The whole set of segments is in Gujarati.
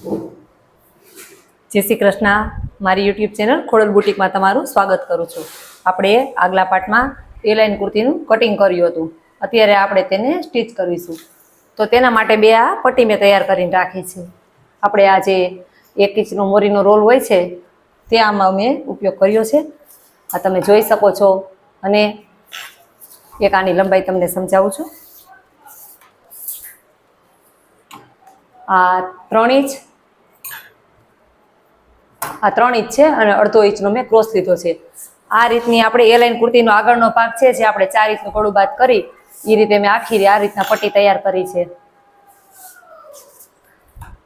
જય શ્રી કૃષ્ણ. મારી યુટ્યુબ ચેનલ ખોડલ બુટીકમાં તમારું સ્વાગત કરું છું. આપણે આગલા પાર્ટમાં એ લાઇન કુર્તીનું કટિંગ કર્યું હતું. અત્યારે આપણે તેને સ્ટીચ કરીશું. તો તેના માટે બે આ પટ્ટી મેં તૈયાર કરીને રાખી છે. આપણે આ જે 1 ઇંચનો મોરીનો રોલ હોય છે તે આમાં મેં ઉપયોગ કર્યો છે. આ તમે જોઈ શકો છો. અને એક આની લંબાઈ તમને સમજાવું છું. આ 3 ઇંચ, આ 3 ઇંચ છે અને અડધો ઇંચનો મેં ક્રોસ લીધો છે. આ રીતની આપણે એ લાઇન કુર્તીનો આગળનો ભાગ છે જે આપણે 4 ઇંચનું ગળું બાદ કરી એ રીતે મેં આખી આ રીતના પટ્ટી તૈયાર કરી છે.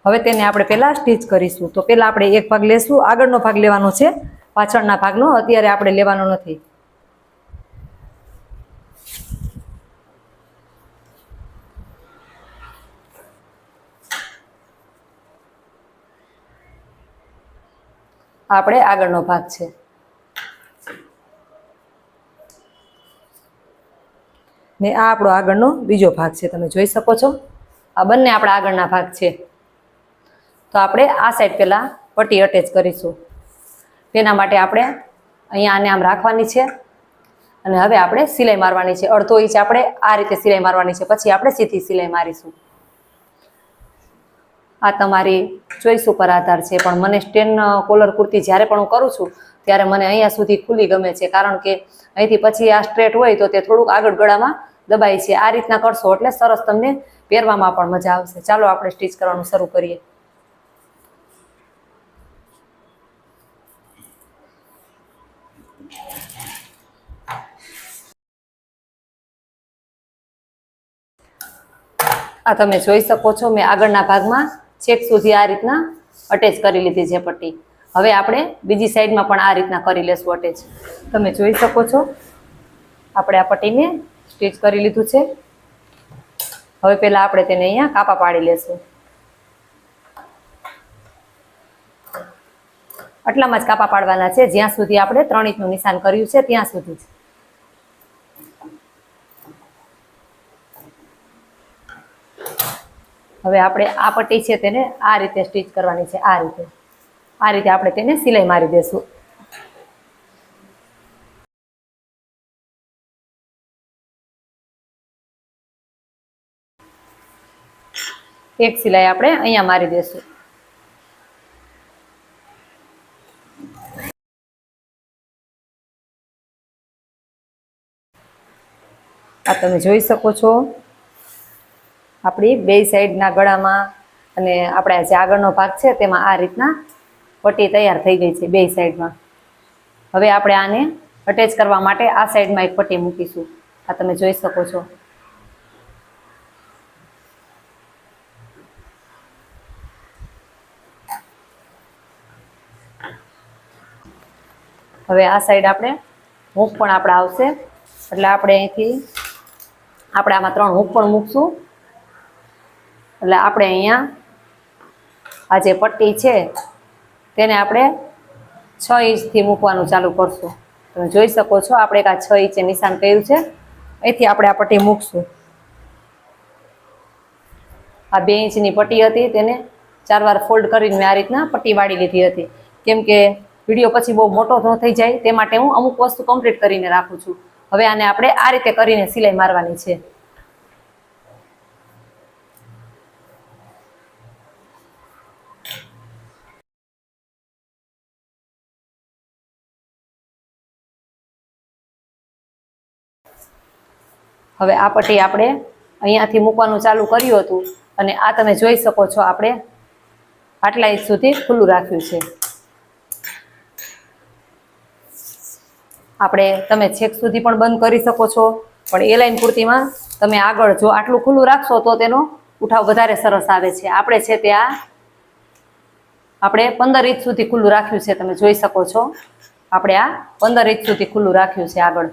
હવે તેને આપણે પહેલા સ્ટીચ કરીશું. તો પહેલા આપણે એક ભાગ લેશું. આગળનો ભાગ લેવાનો છે, પાછળના ભાગનો અત્યારે આપણે લેવાનો નથી. આપણે આગળનો ભાગ છે ને આ આપણો આગળનો બીજો ભાગ છે. તમે જોઈ શકો છો. આ બંને આપણા આગળના ભાગ છે. તો આપણે આ સાઈડ પહેલા પટ્ટી અટેચ કરીશું. તેના માટે આપણે અહીંયા આને આમ રાખવાની છે અને હવે આપણે સિલાઈ મારવાની છે. અડધો ઇંચ આપણે આ રીતે સિલાઈ મારવાની છે, પછી આપણે સીધી સિલાઈ મારીશું. આ તમારી ચોઈસ ઉપર આધાર છે, પણ મને સ્ટેન કોલર કુર્તી જ્યારે પણ હું કરું છું ત્યારે મને અહીંયા સુધી ખુલ્લી ગમે છે, કારણ કે અહીંથી પછી આ સ્ટ્રેટ હોય તો તે થોડુંક આગળ ગળામાં દબાય છે. આ રીતના કરશો એટલે સરસ તમને પહેરવામાં પણ મજા આવશે. ચાલો આપણે સ્ટીચ કરવાનું શરૂ કરીએ. આ તમે જોઈ શકો છો મેં આગળના ભાગમાં છેક સુધી આ રીતના અટેચ કરી લીધી છે પટ્ટી. હવે આપણે બીજી સાઈડમાં પણ આ રીતના કરી લેશું અટેચ. તમે જોઈ શકો છો આપણે આ પટ્ટીને સ્ટીચ કરી લીધું છે. હવે પહેલા આપણે તેને અહીંયા કાપા પાડી લેશું. આટલામાં જ કાપા પાડવાના છે, જ્યાં સુધી આપણે 3 ઇંચનું નિશાન કર્યું છે ત્યાં સુધી જ. હવે આપણે આ પટ્ટી છે તેને આ રીતે સ્ટીચ કરવાની છે. આ રીતે આપણે તેને સિલાઈ મારી દેશું. એક સિલાઈ આપણે અહીંયા મારી દેશું. આ તમે જોઈ શકો છો આપણી બે સાઈડના ગળામાં અને આપણે જે આગળનો ભાગ છે તેમાં આ રીતના પટ્ટી તૈયાર થઈ ગઈ છે બે સાઈડમાં. હવે આપણે આને અટેચ કરવા માટે આ સાઈડમાં એક પટ્ટી મૂકીશું. આ તમે જોઈ શકો છો. હવે આ સાઈડ આપણે હૂક પણ આપણે આવશે, એટલે આપણે અહીંથી આપણે આમાં 3 હૂક પણ મૂકશું. એટલે આપણે અહીંયા આ જે પટ્ટી છે તેને આપણે 6 ઇંચથી મૂકવાનું ચાલુ કરશું. તમે જોઈ શકો છો આપણે એક આ 6 ઇંચે નિશાન કર્યું છે. અહીંથી આપણે આ પટ્ટી મૂકશું. આ 2 ઇંચની પટ્ટી હતી તેને 4 વાર ફોલ્ડ કરીને મેં આ રીતના પટ્ટી વાળી લીધી હતી, કેમ કે વિડીયો પછી બહુ મોટો ન થઈ જાય તે માટે હું અમુક વસ્તુ કમ્પ્લીટ કરીને રાખું છું. હવે આને આપણે આ રીતે કરીને સિલાઈ મારવાની છે. હવે આ પટ્ટી આપણે અહીંયાથી મૂકવાનું ચાલુ કર્યું હતું અને આ તમે જોઈ શકો છો આપણે આટલા ઇંચ સુધી ખુલ્લું રાખ્યું છે. આપણે તમે છેક સુધી પણ બંધ કરી શકો છો, પણ એ લાઇન કુર્તીમાં તમે આગળ જો આટલું ખુલ્લું રાખશો તો તેનો ઉઠાવ વધારે સરસ આવે છે. આપણે છે ત્યાં આપણે 15 ઇંચ સુધી ખુલ્લું રાખ્યું છે. તમે જોઈ શકો છો આપણે આ 15 ઇંચ સુધી ખુલ્લું રાખ્યું છે. આગળ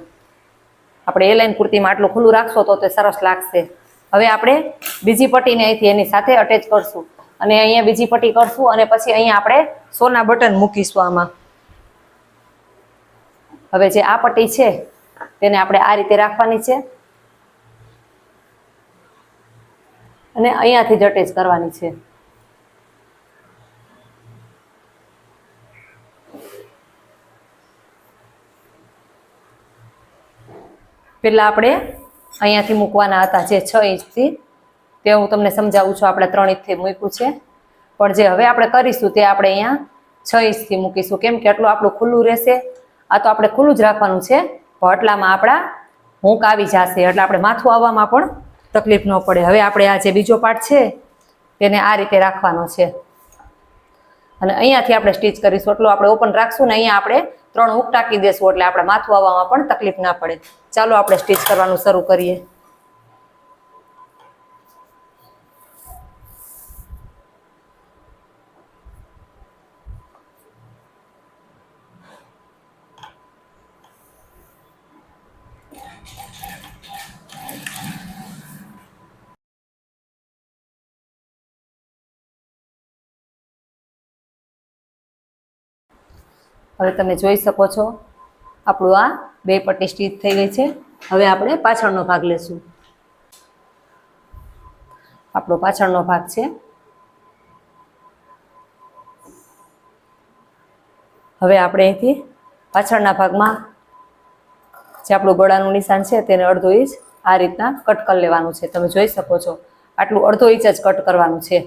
આપણે એ લાઇન કુર્તીમાં આટલું ખુલ્લું રાખશો તો તે સરસ લાગશે. હવે આપણે બીજી પટ્ટીને અહીંથી એની સાથે અટેચ કરશું અને અહીંયા બીજી પટ્ટી કરશું અને પછી અહીંયા આપણે સોના બટન મૂકીશું આમાં. હવે જે આ પટ્ટી છે તેને આપણે આ રીતે રાખવાની છે અને અહીંયાથી જ અટેચ કરવાની છે. પહેલાં આપણે અહીંયાથી મૂકવાના હતા જે 6 ઇંચથી, તે હું તમને સમજાવું છું. આપણે 3 ઇંચથી મૂક્યું છે, પણ જે હવે આપણે કરીશું તે આપણે અહીંયા 6 ઇંચથી મૂકીશું. કેમ કે એટલું આપણું ખુલ્લું રહેશે. આ તો આપણે ખુલ્લું જ રાખવાનું છે, પણ એટલામાં આપણા હૂંક આવી જશે, એટલે આપણે માથું આવવામાં પણ તકલીફ ન પડે. હવે આપણે આ જે બીજો પાર્ટ છે તેને આ રીતે રાખવાનો છે, અને અહીંયાથી આપણે સ્ટીચ કરીશું. એટલું આપણે ઓપન રાખશું ને અહીંયા આપણે 3 હૂક ટાંકી દેશું, એટલે આપણે માથું આવવામાં પણ તકલીફ ના પડે. ચાલો આપણે સ્ટીચ કરવાનું શરૂ કરીએ. હવે તમે જોઈ શકો છો આપણું આ 2 પટ્ટી સ્ટીચ થઈ ગઈ છે. હવે આપણે પાછળનો ભાગ લેશું. આપણો પાછળનો ભાગ છે. હવે આપણે અહીંથી પાછળના ભાગમાં જે આપણું ગળાનું નિશાન છે તેને અડધો ઇંચ આ રીતના કટ કરી લેવાનું છે. તમે જોઈ શકો છો આટલું અડધો ઇંચ જ કટ કરવાનું છે.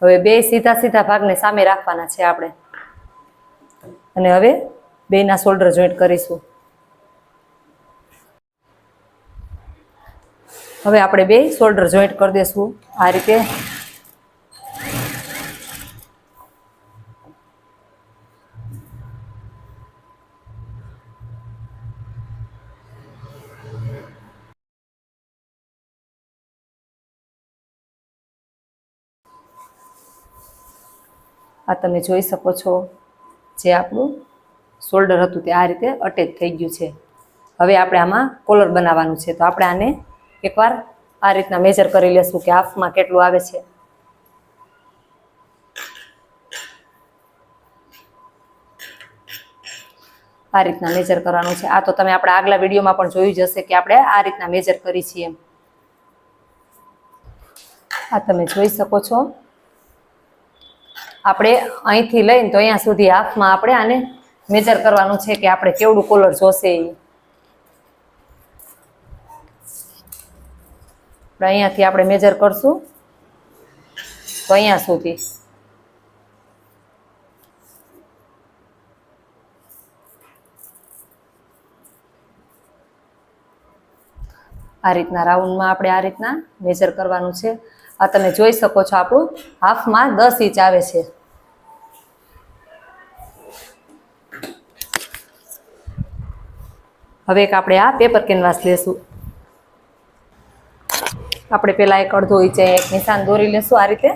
હવે 2 સીધા સીધા ભાગને સામે રાખવાના છે આપણે, અને હવે 2ના શોલ્ડર જોઈન્ટ કરીશું. હવે આપણે 2 શોલ્ડર જોઈન્ટ કરી દઈશું આ રીતે. આ તમે જોઈ શકો છો જે આપણું શોલ્ડર હતું તે આ રીતે અટેચ થઈ ગયું છે. હવે આપણે આમાં કોલર બનાવવાનું છે, તો આપણે આને એકવાર આ રીતના મેજર કરી લેશું કે હાફમાં કેટલું આવે છે. આ રીતના મેજર કરવાનું છે. આ તો તમે આપણા આગલા વિડીયોમાં પણ જોયું જ હશે કે આપણે આ રીતના મેજર કરી છીએ. આ તમે જોઈ શકો છો આપણે અહીંથી લઈને તો અહીંયા સુધી હાફમાં આપણે આને મેજર કરવાનું છે કે આપણે કેવડું કોલર જોશે એ. અહીંયાથી આપણે મેજર કરશું તો અહીંયા સુધી. આ રીતના રાઉન્ડમાં આપણે આ રીતના મેજર કરવાનું છે. આ તમે જોઈ શકો છો આપણું હાફમાં 10 ઇંચ આવે છે. હવે એક આપણે આ પેપર કેનવાસ લેશું. આપણે પહેલા એક અડધો ઇંચ એક નિશાન દોરી લેશું આ રીતે.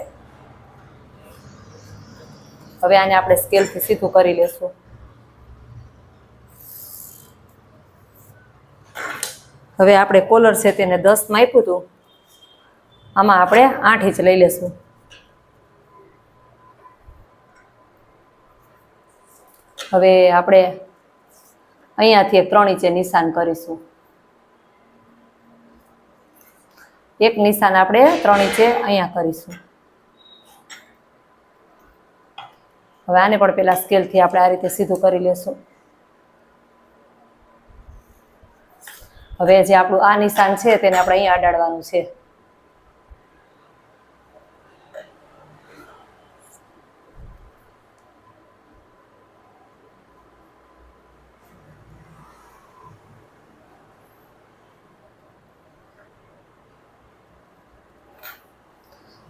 હવે આને આપણે સ્કેલથી સીધું કરી લેશું. હવે આપણે કોલર છે તેને 10 માં આપ્યું હતું, આમાં આપણે 8 ઇંચ લઈ લેશું. હવે આપણે અહીંયાથી એક 3 ઇંચે નિશાન કરીશું. એક નિશાન આપણે 3 ઇંચે અહીંયા કરીશું. હવે આને પણ પેલા સ્કેલથી આપણે આ રીતે સીધું કરી લેશું. હવે જે આપણું આ નિશાન છે તેને આપણે અહીંયા અડાડવાનું છે.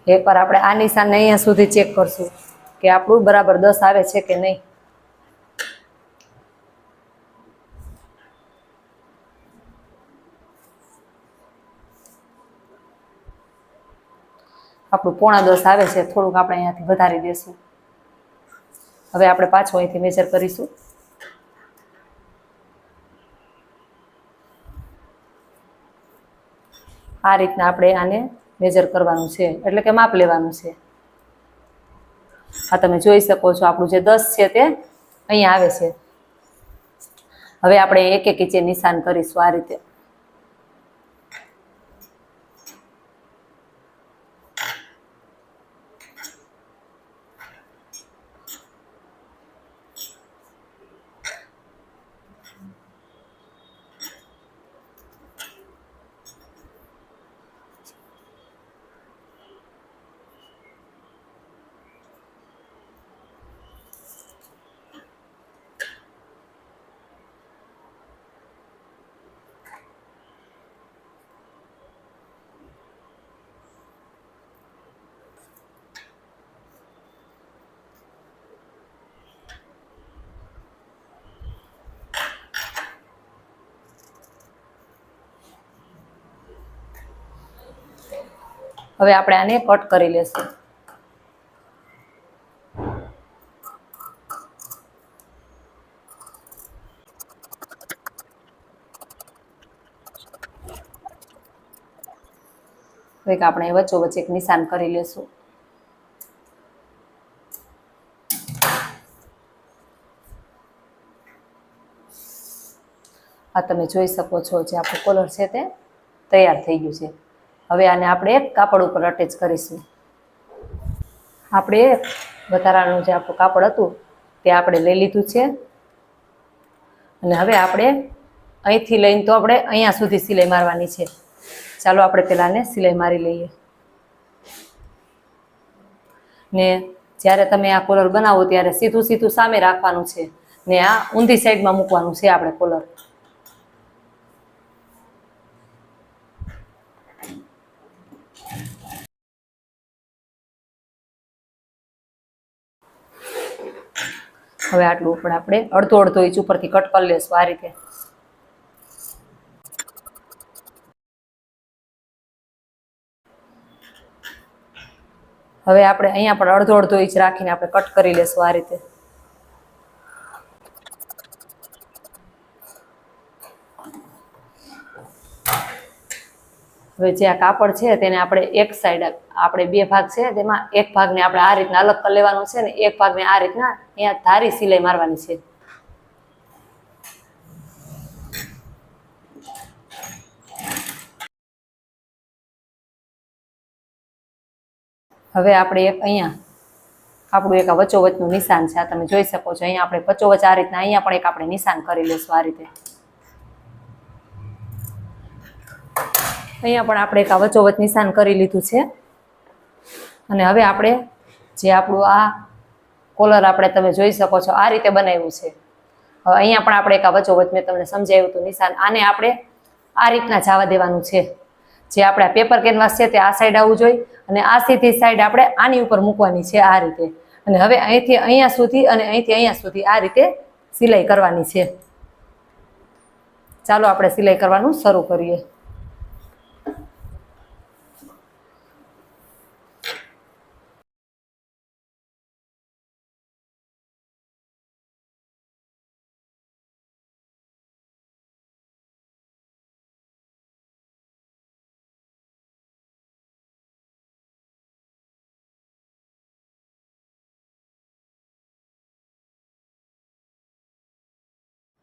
એકવાર આપણે આ નિશાનને અહીંયા સુધી ચેક કરશું કે આપણું બરાબર 10 આવે છે કે નહીં. આપણું 9.5 આવે છે, થોડુંક આપણે અહીંયાથી વધારી દેશું. હવે આપણે પાછું અહીંથી મેજર કરીશું. આ રીતના આપણે આને મેજર કરવાનું છે, એટલે કે માપ લેવાનું છે. આ તમે જોઈ શકો છો આપણું જે 10 છે તે અહીંયા આવે છે. હવે આપણે 1-1 ઇંચે નિશાન કરીશું આ રીતે. હવે આપણે આને કટ કરી લેશું. હવે આપણે વચ્ચોવચ્ચ એક નિશાન કરી લેશું. આ તમે જોઈ શકો છો જે આપણું કોલર છે તે તૈયાર થઈ ગયું છે. હવે આને આપણે એક કાપડ ઉપર અટેચ કરીશું. આપણે વધારાનું જે આપણું કાપડ હતું તે આપણે લઈ લીધું છે અને હવે આપણે અહીંથી લઈને તો આપણે અહીંયા સુધી સિલાઈ મારવાની છે. ચાલો આપણે પહેલાં આને સિલાઈ મારી લઈએ. ને જ્યારે તમે આ કોલર બનાવો ત્યારે સીધું સીધું સામે રાખવાનું છે ને આ ઊંધી સાઈડમાં મૂકવાનું છે આપણે કોલર. હવે આટલું ઉપર આપણે અડધો અડધો ઇંચ ઉપરથી કટ કરી લેશું આ રીતે. હવે આપણે અહીંયા પણ અડધો અડધો ઇંચ રાખીને આપણે કટ કરી લેશું આ રીતે. હવે જે આ કાપડ છે તેને આપણે એક સાઈડ આપણે બે ભાગ છે તેમાં એક ભાગને આપણે આ રીતના અલગ કરી લેવાનો છે ને એક ભાગને આ રીતના અહીંયા ધારી સિલાઈ મારવાની છે. હવે આપણે એક અહીંયા આપણું એક વચ્ચોવચનું નિશાન છે આ તમે જોઈ શકો છો. અહીંયા આપણે વચ્ચોવચ આ રીતના અહીંયા પણ એક આપણે નિશાન કરી લઈશું આ રીતે. અહીંયા પણ આપણે એક વચ્ચોવચ નિશાન કરી લીધું છે અને હવે આપણે જે આપણું આ કોલર આપણે તમે જોઈ શકો છો આ રીતે બનાવ્યું છે. હવે અહીંયા પણ આપણે એક વચ્ચોવચ મેં તમને સમજાવ્યું હતું નિશાન. આને આપણે આ રીતના જવા દેવાનું છે. જે આપણે પેપર કેનવાસ છે તે આ સાઈડ આવવું જોઈએ અને આ સીધી સાઈડ આપણે આની ઉપર મૂકવાની છે આ રીતે. અને હવે અહીંથી અહીંયા સુધી અને અહીંથી અહીંયા સુધી આ રીતે સિલાઈ કરવાની છે. ચાલો આપણે સિલાઈ કરવાનું શરૂ કરીએ.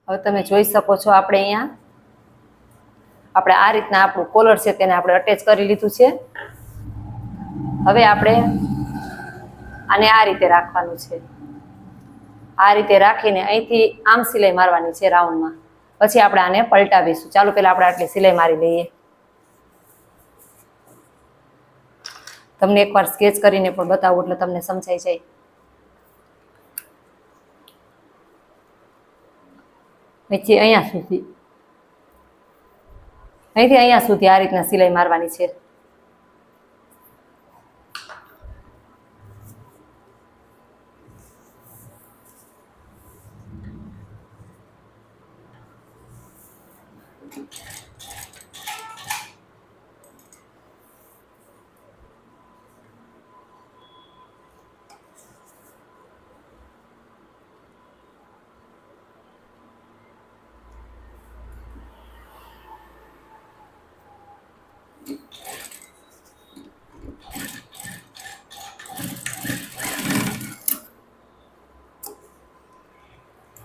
હવે તમે જોઈ શકો છો આપણે અહીંયા આપણે આ રીતના આપણું કોલર છે તેને આપણે અટેચ કરી લીધું છે. હવે આપણે આને આ રીતે રાખવાનું છે. આ રીતે રાખીને અહીંથી આમ સિલાઈ મારવાની છે રાઉન્ડમાં. પછી આપણે આને પલટાવીશું. ચાલો પહેલા આપણે આટલી સિલાઈ મારી લઈએ. તમને એકવાર સ્કેચ કરીને પણ બતાવું એટલે તમને સમજાઈ જાય. અહીંથી અહીંયા સુધી આ રીતના સિલાઈ મારવાની છે.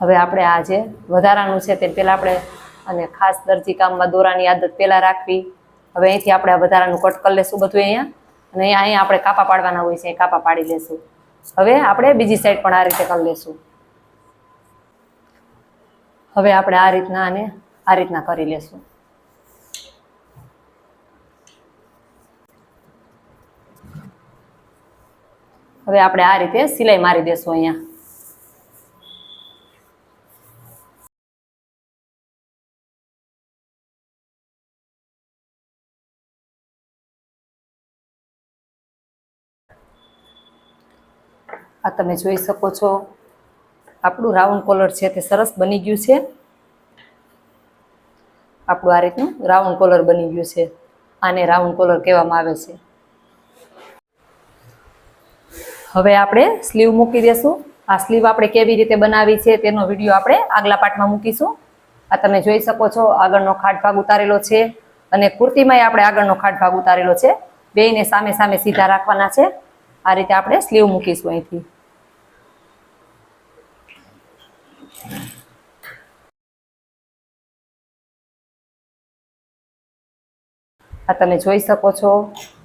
હવે આપણે આ જે વધારાનું છે તે પહેલાં આપણે અને ખાસ દરજી કામમાં દોરાની આદત પહેલાં રાખવી. હવે અહીંથી આપણે આ વધારાનું કટ કરી લેશું બધું અહીંયા અને અહીંયા આપણે કાપા પાડવાના હોય છે કાપા પાડી લેશું. હવે આપણે બીજી સાઈડ પણ આ રીતે કરી લેશું. હવે આપણે આ રીતના અને આ રીતના કરી લેશું. હવે આપણે આ રીતે સિલાઈ મારી દેશું અહીંયા. આ તમે જોઈ શકો છો આપણું રાઉન્ડ કોલર છે તે સરસ બની ગયું છે. આપણું આ રીતનું રાઉન્ડ કોલર બની ગયું છે. આને રાઉન્ડ કોલર કહેવામાં આવે છે. હવે આપણે સ્લીવ મૂકી દેશું. આ સ્લીવ આપણે કેવી રીતે બનાવી છે તેનો વિડીયો આપણે આગલા પાર્ટમાં મૂકીશું. આ તમે જોઈ શકો છો આગળનો ખાટ ભાગ ઉતારેલો છે અને કુર્તીમાંય આપણે આગળનો ખાટ ભાગ ઉતારેલો છે. બેયને સામે સામે સીધા રાખવાના છે. આ રીતે આપણે સ્લીવ મૂકીશું અહીંથી. આ તમે જોઈ શકો છો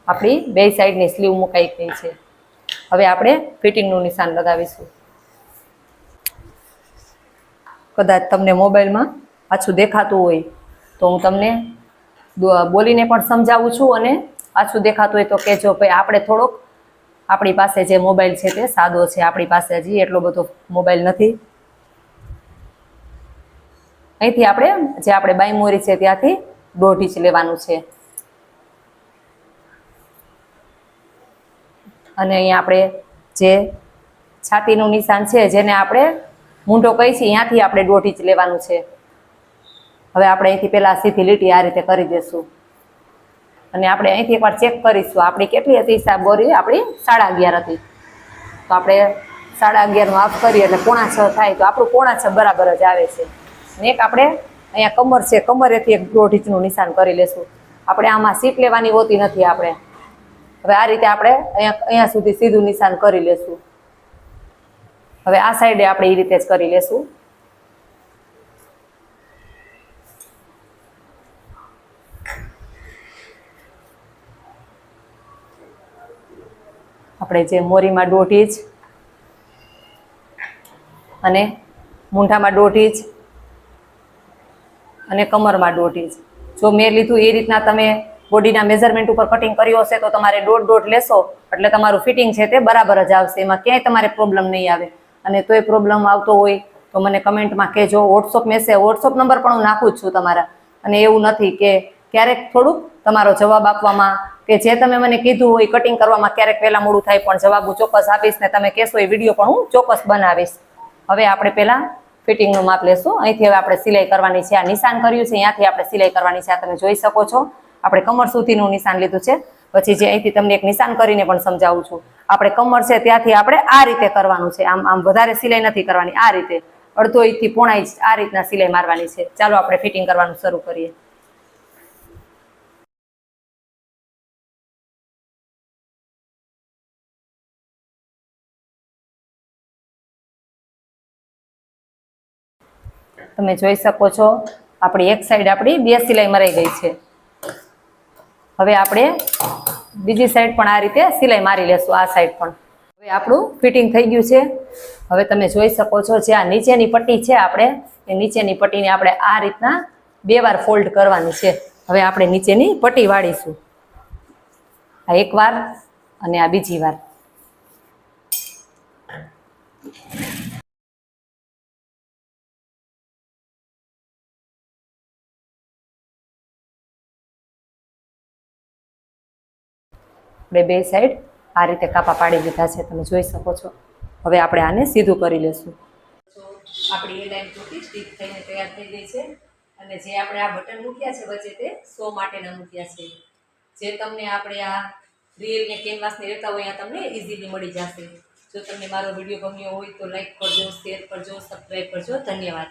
આપણી બે સાઈડની સ્લીવ મુકાઈ ગઈ છે. હવે આપણે ફિટિંગનું નિશાન લગાવીશું. કદાચ તમને મોબાઈલમાં આછું દેખાતું હોય તો હું તમને બોલીને પણ સમજાવું છું, અને આછું દેખાતું હોય તો કહેજો. ભાઈ આપણે થોડોક આપણી પાસે જે મોબાઈલ છે તે સાદો છે, આપણી પાસે હજી એટલો બધો મોબાઈલ નથી. અહીંથી આપણે બાઈ મોરી છે ત્યાંથી 1.5 ઇંચ લેવાનું છે. અને અહીંયા આપણે જે છાતીનું નિશાન છે, જેને આપણે મૂંઢો કહી છીએ, ત્યાંથી આપણે 1.5 ઇંચ લેવાનું છે. હવે આપણે અહીંથી પહેલાં સીધી લીટી આ રીતે કરી દઈશું અને આપણે અહીંથી એકવાર ચેક કરીશું આપણી કેટલી હતી. હિસાબ બોરી આપણી 11.5 હતી, તો આપણે 11.5 માફ કરીએ એટલે 6.25 થાય, તો આપણું 6.25 બરાબર જ આવે છે. અને એક આપણે અહીંયા કમર છે, કમરેથી 1.5 ઇંચનું નિશાન કરી લેશું. આપણે આમાં સીટ લેવાની હોતી નથી. આપણે હવે આ રીતે આપણે અહીંયા સુધી સીધું નિશાન કરી લેશું. હવે આ સાઈડે આપણે એ રીતે જ કરી લેશું. આપણે જે મોરીમાં 1.5 ઇંચ અને મૂંઢામાં 1.5 ઇંચ અને કમરમાં 1.5 ઇંચ જો મેં લીધું એ રીતના તમે બોડીના મેઝરમેન્ટ ઉપર કટિંગ કર્યું હશે તો તમારે 1.5 લેશો એટલે તમારું ફિટિંગ છે તે બરાબર જ આવશે. એમાં ક્યાંય તમારે પ્રોબ્લેમ નહીં આવે. અને તોય પ્રોબ્લેમ આવતો હોય તો મને કમેન્ટમાં કહેજો. વોટ્સઅપ નંબર પણ હું નાખું જ છું તમારા. અને એવું નથી કે ક્યારેક થોડુંક તમારો જવાબ આપવામાં કે જે તમે મને કીધું હોય કટિંગ કરવામાં ક્યારેક પહેલાં મોડું થાય, પણ જવાબ હું ચોક્કસ આપીશ ને તમે કહેશો એ વિડીયો પણ હું ચોક્કસ બનાવીશ. હવે આપણે પહેલાં ફિટિંગનું માપ લેશું. અહીંથી હવે આપણે સિલાઈ કરવાની છે. આ નિશાન કર્યું છે ત્યાંથી આપણે સિલાઈ કરવાની છે. આ તમે જોઈ શકો છો આપણે કમર સુધીનું નિશાન લીધું છે. પછી જે અહીંથી તમને એક નિશાન કરીને પણ સમજાવું છું. આપણે કમર છે ત્યાંથી આપણે આ રીતે કરવાનું છે. આમ વધારે સિલાઈ નથી કરવાની. આ રીતે 1/2 ઇંચથી 1.5 ઇંચ આ રીતના સિલાઈ મારવાની છે. ચાલો આપણે ફિટિંગ કરવાનું શરૂ કરીએ. તમે જોઈ શકો છો આપણી એક સાઈડ આપણી 2 સિલાઈ મરાઈ ગઈ છે. હવે આપણે બીજી સાઈડ પણ આ રીતે સિલાઈ મારી લેશું. આ સાઈડ પણ હવે આપણું ફિટિંગ થઈ ગયું છે. હવે તમે જોઈ શકો છો જે આ નીચેની પટ્ટી છે આપણે એ નીચેની પટ્ટીને આપણે આ રીતના 2 વાર ફોલ્ડ કરવાની છે. હવે આપણે નીચેની પટ્ટી વાળીશું. આ એક વાર અને આ બીજી વાર. આપણે બે સાઈડ આ રીતે કાપા પાડી દીધા છે. તમે જોઈ શકો છો. હવે આપણે આને સીધું કરી લેશું. આપણી એ લાઈન પૂરતી સ્ટીચ થઈને તૈયાર થઈ ગઈ છે. અને જે આપણે આ બટન મૂક્યા છે વચ્ચે તે 100 માટેના મૂક્યા છે. જે તમને આપણે આ રીલ ને કેનવાસને રહેતા હોય ત્યાં તમને ઇઝીલી મળી જશે. જો તમને મારો વિડીયો ગમ્યો હોય તો લાઈક કરજો, શેર કરજો, સબસ્ક્રાઈબ કરજો. ધન્યવાદ.